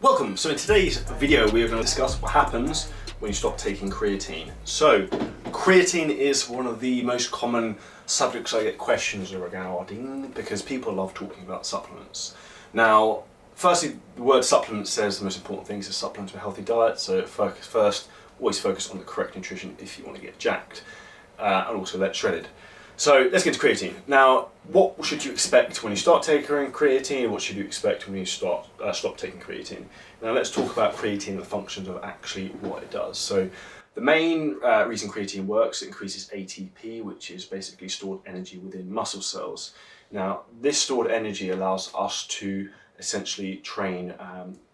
Welcome! So in today's video we are going to discuss what happens when you stop taking creatine. So creatine is one of the most common subjects I get questions regarding because people love talking about supplements. Now firstly, the word supplement says the most important things is supplements with a healthy diet, so always focus on the correct nutrition if you want to get jacked and also let shredded. So let's get to creatine. Now, what should you expect when you start taking creatine? What should you expect when you stop taking creatine? Now let's talk about creatine and the functions of actually what it does. So the main reason creatine works, it increases ATP, which is basically stored energy within muscle cells. Now this stored energy allows us to essentially train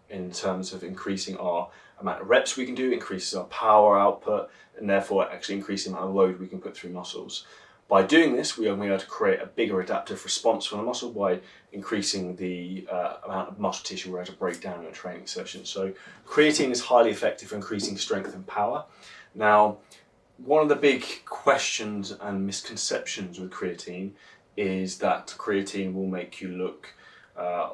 in terms of increasing our amount of reps we can do, increases our power output, and therefore actually increasing the amount of load we can put through muscles. By doing this, we are able to create a bigger adaptive response from the muscle by increasing the amount of muscle tissue we're able to break down in a training session. So creatine is highly effective for increasing strength and power. Now, one of the big questions and misconceptions with creatine is that creatine will make you look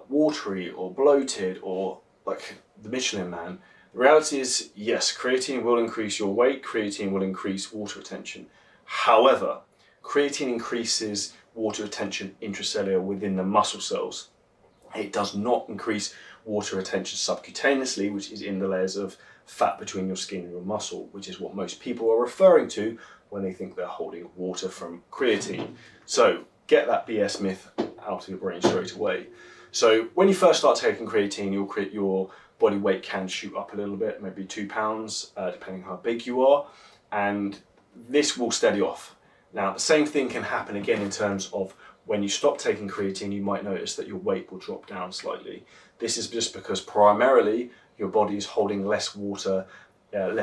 watery or bloated or like the Michelin Man. The reality is, yes, creatine will increase your weight, creatine will increase water retention. However, creatine increases water retention intracellular within the muscle cells. It does not increase water retention subcutaneously, which is in the layers of fat between your skin and your muscle, which is what most people are referring to when they think they're holding water from creatine. So get that BS myth out of your brain straight away. So when you first start taking creatine, your body weight can shoot up a little bit, maybe 2 pounds, depending how big you are, and this will steady off. Now, the same thing can happen again in terms of when you stop taking creatine, you might notice that your weight will drop down slightly. This is just because primarily your body is holding less water in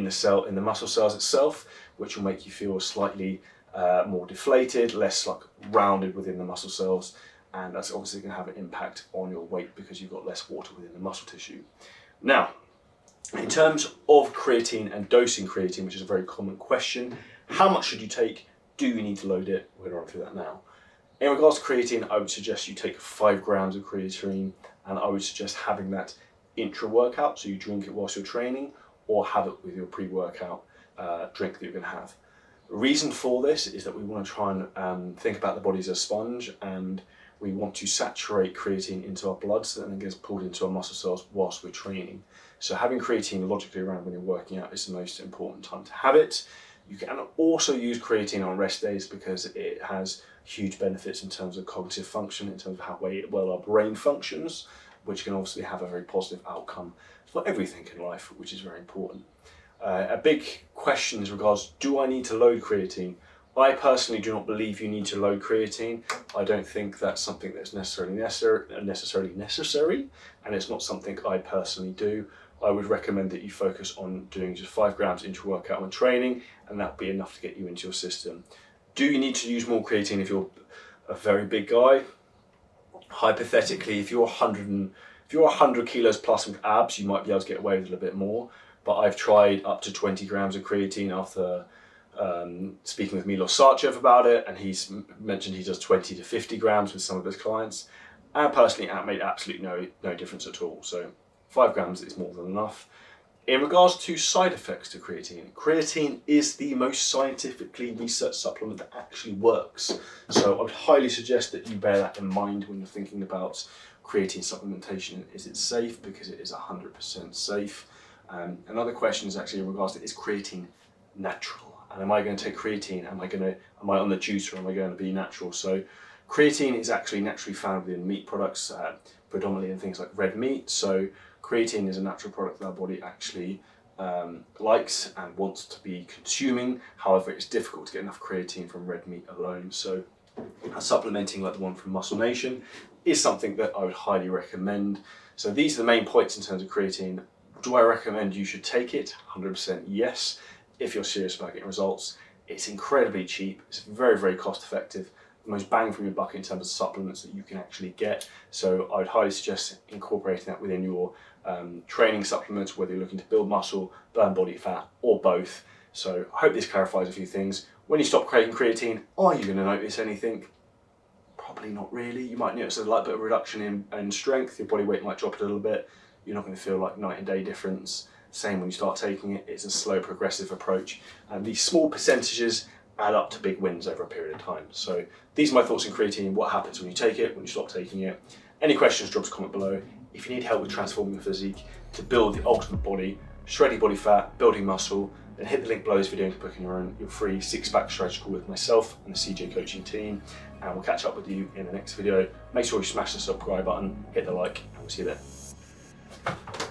the muscle cells itself, which will make you feel slightly more deflated, less like rounded within the muscle cells, and that's obviously going to have an impact on your weight because you've got less water within the muscle tissue. Now, in terms of creatine and dosing creatine, which is a very common question, how much should you take? Do you need to load it? We're going to run through that now. In regards to creatine, I would suggest you take 5 grams of creatine, and I would suggest having that intra-workout, so you drink it whilst you're training, or have it with your pre-workout drink that you're going to have. The reason for this is that we want to try and think about the body as a sponge, and we want to saturate creatine into our blood so that it then gets pulled into our muscle cells whilst we're training. So having creatine logically around when you're working out is the most important time to have it. You can also use creatine on rest days because it has huge benefits in terms of cognitive function, in terms of how well our brain functions, which can obviously have a very positive outcome for everything in life, which is very important. A big question is regards, do I need to load creatine? I personally do not believe you need to load creatine. I don't think that's something that's necessarily necessary, and it's not something I personally do. I would recommend that you focus on doing just 5 grams intra-workout when training, and that would be enough to get you into your system. Do you need to use more creatine if you're a very big guy? Hypothetically, if you're 100 kilos plus with abs, you might be able to get away with a little bit more, but I've tried up to 20 grams of creatine after speaking with Milos Sarchev about it, and he's mentioned he does 20 to 50 grams with some of his clients, and personally it made absolutely no difference at all. So 5 grams is more than enough. In regards to side effects to creatine, creatine is the most scientifically researched supplement that actually works. So I would highly suggest that you bear that in mind when you're thinking about creatine supplementation. Is it safe? Because it is 100% safe. Another question is actually in regards to, is creatine natural? And am I going to take creatine? Am I on the juice, or am I going to be natural? So creatine is actually naturally found within meat products, predominantly in things like red meat. So creatine is a natural product that our body actually likes and wants to be consuming. However, it's difficult to get enough creatine from red meat alone. So supplementing like the one from Muscle Nation is something that I would highly recommend. So these are the main points in terms of creatine. Do I recommend you should take it? 100% yes. If you're serious about getting results, it's incredibly cheap. It's very, very cost effective. The most bang for your buck in terms of supplements that you can actually get. So I would highly suggest incorporating that within your training supplements, whether you're looking to build muscle, burn body fat, or both. So I hope this clarifies a few things. When you stop taking creatine, are you going to notice anything? Probably not really. You might notice a light bit of reduction in strength, your body weight might drop a little bit. You're not going to feel like night and day difference. Same when you start taking it, it's a slow progressive approach. And these small percentages add up to big wins over a period of time. So these are my thoughts on creatine, what happens when you take it, when you stop taking it. Any questions, drop us a comment below. If you need help with transforming your physique to build the ultimate body, shredding body fat, building muscle, then hit the link below this video and book in your own, your free 6-pack strategy call with myself and the CJ coaching team. And we'll catch up with you in the next video. Make sure you smash the subscribe button, hit the like, and we'll see you there.